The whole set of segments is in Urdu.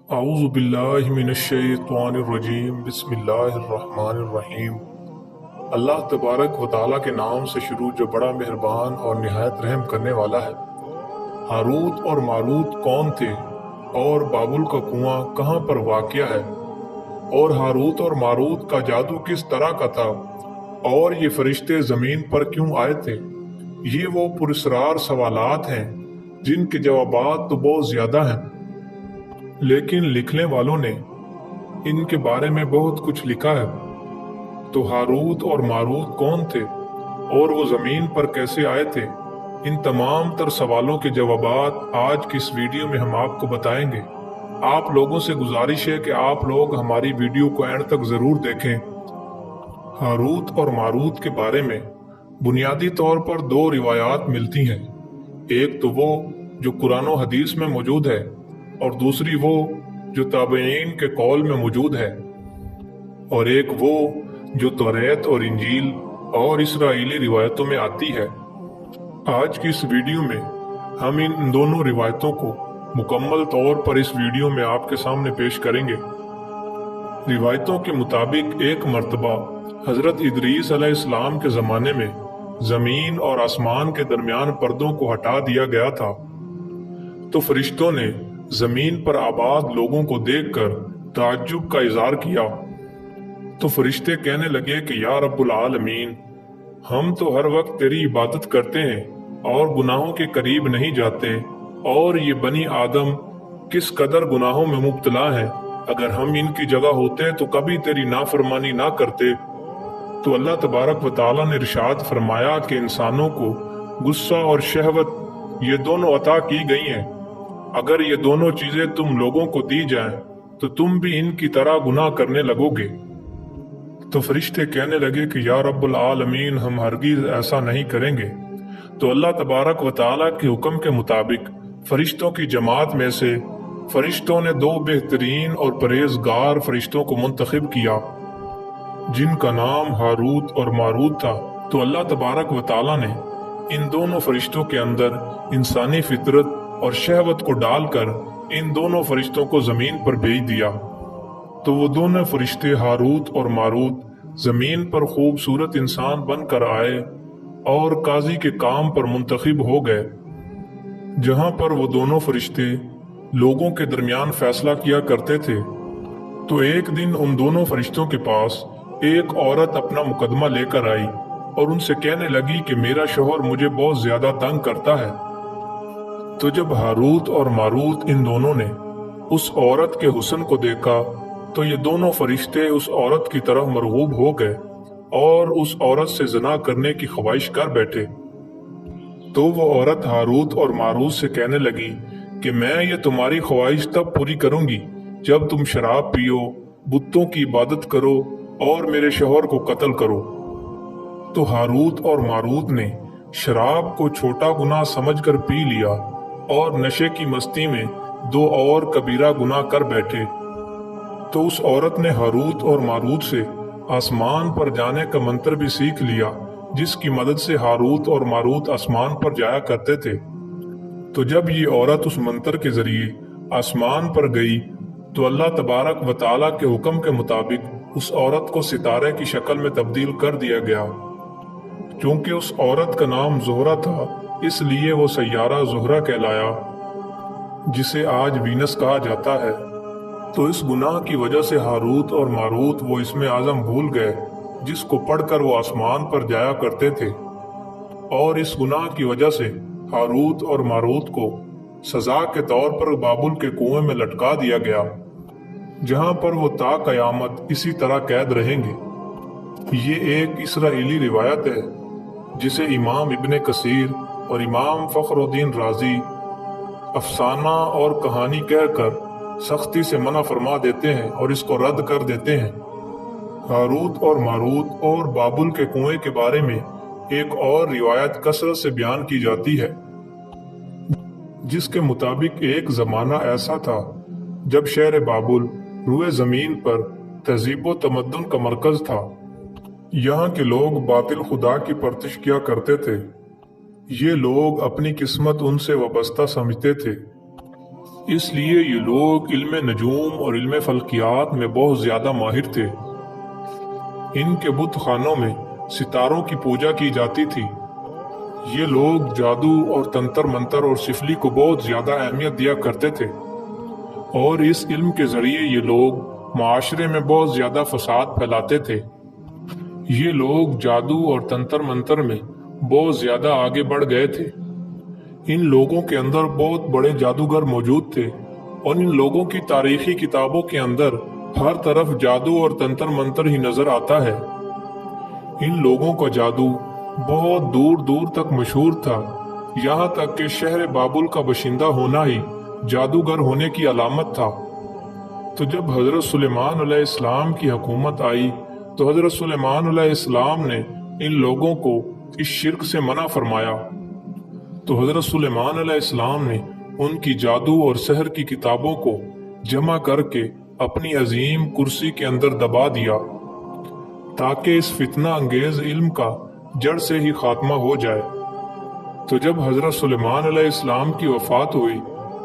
اعوذ باللہ من الشیطان الرجیم بسم اللہ الرحمن الرحیم۔ اللہ تبارک و تعالیٰ کے نام سے شروع جو بڑا مہربان اور نہایت رحم کرنے والا ہے۔ ہاروت اور ماروت کون تھے اور بابل کا کنواں کہاں پر واقع ہے، اور ہاروت اور ماروت کا جادو کس طرح کا تھا، اور یہ فرشتے زمین پر کیوں آئے تھے؟ یہ وہ پراسرار سوالات ہیں جن کے جوابات تو بہت زیادہ ہیں، لیکن لکھنے والوں نے ان کے بارے میں بہت کچھ لکھا ہے۔ تو ہاروت اور ماروت کون تھے اور وہ زمین پر کیسے آئے تھے؟ ان تمام تر سوالوں کے جوابات آج کی اس ویڈیو میں ہم آپ کو بتائیں گے۔ آپ لوگوں سے گزارش ہے کہ آپ لوگ ہماری ویڈیو کو اینڈ تک ضرور دیکھیں۔ ہاروت اور ماروت کے بارے میں بنیادی طور پر دو روایات ملتی ہیں، ایک تو وہ جو قرآن و حدیث میں موجود ہے، اور دوسری وہ جو تابعین کے قول میں موجود ہے، اور ایک وہ جو توریت اور انجیل اور اسرائیلی روایتوں میں آتی ہے۔ آج کی اس ویڈیو میں ہم ان دونوں روایتوں کو مکمل طور پر اس ویڈیو میں آپ کے سامنے پیش کریں گے۔ روایتوں کے مطابق ایک مرتبہ حضرت ادریس علیہ السلام کے زمانے میں زمین اور آسمان کے درمیان پردوں کو ہٹا دیا گیا تھا، تو فرشتوں نے زمین پر آباد لوگوں کو دیکھ کر تعجب کا اظہار کیا۔ تو فرشتے کہنے لگے کہ یا رب العالمین، ہم تو ہر وقت تیری عبادت کرتے ہیں اور گناہوں کے قریب نہیں جاتے، اور یہ بنی آدم کس قدر گناہوں میں مبتلا ہیں، اگر ہم ان کی جگہ ہوتے تو کبھی تیری نافرمانی نہ کرتے۔ تو اللہ تبارک و تعالیٰ نے ارشاد فرمایا کہ انسانوں کو غصہ اور شہوت یہ دونوں عطا کی گئی ہیں، اگر یہ دونوں چیزیں تم لوگوں کو دی جائیں تو تم بھی ان کی طرح گناہ کرنے لگو گے۔ تو فرشتے کہنے لگے کہ یا رب العالمین، ہم ہرگز ایسا نہیں کریں گے۔ تو اللہ تبارک و تعالیٰ کے حکم کے مطابق فرشتوں کی جماعت میں سے فرشتوں نے دو بہترین اور پرہیزگار فرشتوں کو منتخب کیا جن کا نام ہاروت اور ماروت تھا۔ تو اللہ تبارک و تعالیٰ نے ان دونوں فرشتوں کے اندر انسانی فطرت اور شہوت کو ڈال کر ان دونوں فرشتوں کو زمین پر بھیج دیا۔ تو وہ دونوں فرشتے ہاروت اور ماروت زمین پر خوبصورت انسان بن کر آئے اور قاضی کے کام پر منتخب ہو گئے، جہاں پر وہ دونوں فرشتے لوگوں کے درمیان فیصلہ کیا کرتے تھے۔ تو ایک دن ان دونوں فرشتوں کے پاس ایک عورت اپنا مقدمہ لے کر آئی اور ان سے کہنے لگی کہ میرا شوہر مجھے بہت زیادہ تنگ کرتا ہے۔ تو جب ہاروت اور ماروت ان دونوں نے اس عورت کے حسن کو دیکھا تو یہ دونوں فرشتے اس عورت کی طرف مرغوب ہو گئے اور اس عورت سے زنا کرنے کی خواہش کر بیٹھے۔ تو وہ عورت ہاروت اور ماروت سے کہنے لگی کہ میں یہ تمہاری خواہش تب پوری کروں گی جب تم شراب پیو، بتوں کی عبادت کرو اور میرے شوہر کو قتل کرو۔ تو ہاروت اور ماروت نے شراب کو چھوٹا گناہ سمجھ کر پی لیا اور نشے کی مستی میں دو اور کبیرہ گناہ کر بیٹھے۔ تو اس عورت نے ہاروت اور ماروت سے آسمان پر جانے کا منتر بھی سیکھ لیا، جس کی مدد سے ہاروت اور ماروت آسمان پر جایا کرتے تھے۔ تو جب یہ عورت اس منتر کے ذریعے آسمان پر گئی تو اللہ تبارک و تعالیٰ کے حکم کے مطابق اس عورت کو ستارے کی شکل میں تبدیل کر دیا گیا۔ چونکہ اس عورت کا نام زہرہ تھا، اس لیے وہ سیارہ زہرہ کہلایا، جسے آج وینس کہا جاتا ہے۔ تو اس گناہ کی وجہ سے ہاروت اور ماروت وہ اسم اعظم بھول گئے جس کو پڑھ کر وہ آسمان پر جایا کرتے تھے، اور اس گناہ کی وجہ سے ہاروت اور ماروت کو سزا کے طور پر بابل کے کنویں میں لٹکا دیا گیا، جہاں پر وہ تا قیامت اسی طرح قید رہیں گے۔ یہ ایک اسرائیلی روایت ہے جسے امام ابن کثیر اور امام فخر الدین رازی افسانہ اور کہانی کہہ کر سختی سے منع فرما دیتے ہیں اور اس کو رد کر دیتے ہیں۔ ہاروت اور ماروت اور بابل کے کنویں کے بارے میں ایک اور روایت کثرت سے بیان کی جاتی ہے، جس کے مطابق ایک زمانہ ایسا تھا جب شہر بابل روئے زمین پر تہذیب و تمدن کا مرکز تھا۔ یہاں کے لوگ باطل خدا کی پرستش کیا کرتے تھے۔ یہ لوگ اپنی قسمت ان سے وابستہ سمجھتے تھے۔ اس لیے یہ لوگ علم نجوم اور علم فلکیات میں بہت زیادہ ماہر تھے۔ ان کے بت خانوں میں ستاروں کی پوجا کی جاتی تھی۔ یہ لوگ جادو اور تنتر منتر اور سفلی کو بہت زیادہ اہمیت دیا کرتے تھے، اور اس علم کے ذریعے یہ لوگ معاشرے میں بہت زیادہ فساد پھیلاتے تھے۔ یہ لوگ جادو اور تنتر منتر میں بہت زیادہ آگے بڑھ گئے تھے۔ ان لوگوں کے اندر بہت بڑے جادوگر موجود تھے، اور ان لوگوں کی تاریخی کتابوں کے اندر ہر طرف جادو اور تنتر منتر ہی نظر آتا ہے۔ ان لوگوں کا جادو بہت دور دور تک مشہور تھا، یہاں تک کہ شہر بابل کا باشندہ ہونا ہی جادوگر ہونے کی علامت تھا۔ تو جب حضرت سلیمان علیہ السلام کی حکومت آئی تو حضرت سلیمان علیہ السلام نے ان لوگوں کو اس شرک سے منع فرمایا۔ تو حضرت سلیمان علیہ السلام نے ان کی جادو اور سحر کی کتابوں کو جمع کر کے اپنی عظیم کرسی کے اندر دبا دیا، تاکہ اس فتنہ انگیز علم کا جڑ سے ہی خاتمہ ہو جائے۔ تو جب حضرت سلیمان علیہ السلام کی وفات ہوئی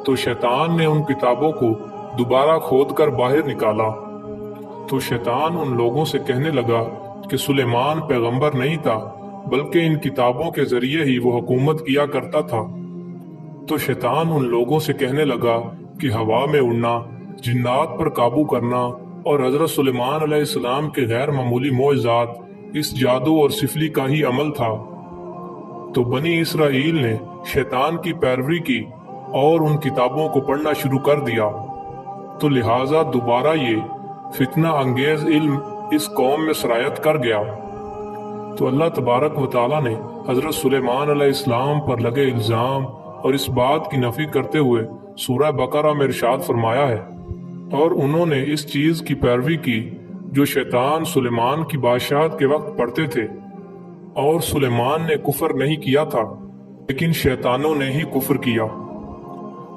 تو شیطان نے ان کتابوں کو دوبارہ کھود کر باہر نکالا۔ تو شیطان ان لوگوں سے کہنے لگا کہ سلیمان پیغمبر نہیں تھا، بلکہ ان کتابوں کے ذریعے ہی وہ حکومت کیا کرتا تھا۔ تو شیطان ان لوگوں سے کہنے لگا کہ ہوا میں اڑنا، جنات پر قابو کرنا اور حضرت سلیمان علیہ السلام کے غیر معمولی معجزات اس جادو اور سفلی کا ہی عمل تھا۔ تو بنی اسرائیل نے شیطان کی پیروی کی اور ان کتابوں کو پڑھنا شروع کر دیا۔ تو لہٰذا دوبارہ یہ فتنہ انگیز علم اس قوم میں سرایت کر گیا۔ تو اللہ تبارک و تعالیٰ نے حضرت سلیمان علیہ السلام پر لگے الزام اور اس بات کی نفی کرتے ہوئے سورہ بقرہ میں ارشاد فرمایا ہے، اور انہوں نے اس چیز کی پیروی کی جو شیطان سلیمان کی بادشاہت کے وقت پڑھتے تھے، اور سلیمان نے کفر نہیں کیا تھا لیکن شیطانوں نے ہی کفر کیا۔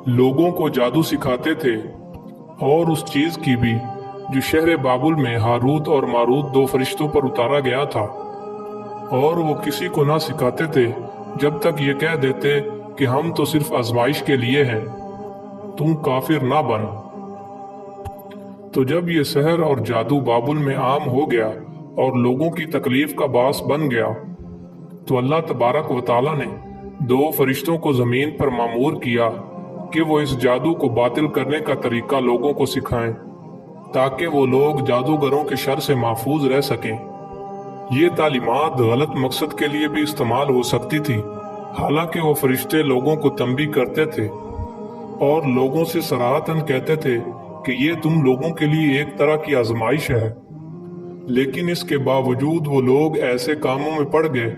لوگوں کو جادو سکھاتے تھے، اور اس چیز کی بھی جو شہر بابل میں ہاروت اور ماروت دو فرشتوں پر اتارا گیا تھا، اور وہ کسی کو نہ سکھاتے تھے جب تک یہ کہہ دیتے کہ ہم تو صرف آزمائش کے لیے ہیں، تم کافر نہ بن۔ تو جب یہ سحر اور جادو بابل میں عام ہو گیا اور لوگوں کی تکلیف کا باعث بن گیا، تو اللہ تبارک و تعالیٰ نے دو فرشتوں کو زمین پر مامور کیا کہ وہ اس جادو کو باطل کرنے کا طریقہ لوگوں کو سکھائیں، تاکہ وہ لوگ جادوگروں کے شر سے محفوظ رہ سکیں۔ یہ تعلیمات غلط مقصد کے لیے بھی استعمال ہو سکتی تھی، حالانکہ وہ فرشتے لوگوں کو تنبیہ کرتے تھے اور لوگوں سے صراحتاً کہتے تھے کہ یہ تم لوگوں کے لیے ایک طرح کی آزمائش ہے، لیکن اس کے باوجود وہ لوگ ایسے کاموں میں پڑ گئے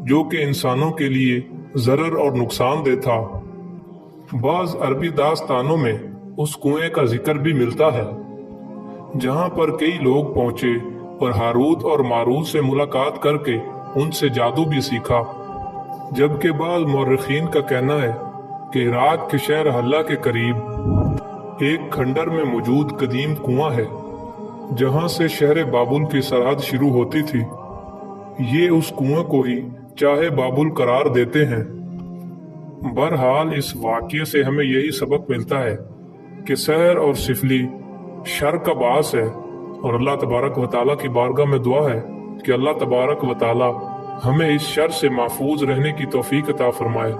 جو کہ انسانوں کے لیے ضرر اور نقصان دہ تھا۔ بعض عربی داستانوں میں اس کنویں کا ذکر بھی ملتا ہے جہاں پر کئی لوگ پہنچے اور ہاروت اور ماروت سے ملاقات کر کے ان سے جادو بھی سیکھا، جبکہ بعض مورخین کا کہنا ہے کہ عراق کے شہر حلہ کے قریب ایک کھنڈر میں موجود قدیم کنواں ہے جہاں سے شہر بابل کی سرحد شروع ہوتی تھی۔ یہ اس کنویں کو ہی چاہے بابل قرار دیتے ہیں۔ بہرحال اس واقعے سے ہمیں یہی سبق ملتا ہے کہ سحر اور سفلی شر کا باعث ہے، اور اللہ تبارک و تعالیٰ کی بارگاہ میں دعا ہے کہ اللہ تبارک و تعالیٰ ہمیں اس شر سے محفوظ رہنے کی توفیق عطا فرمائے۔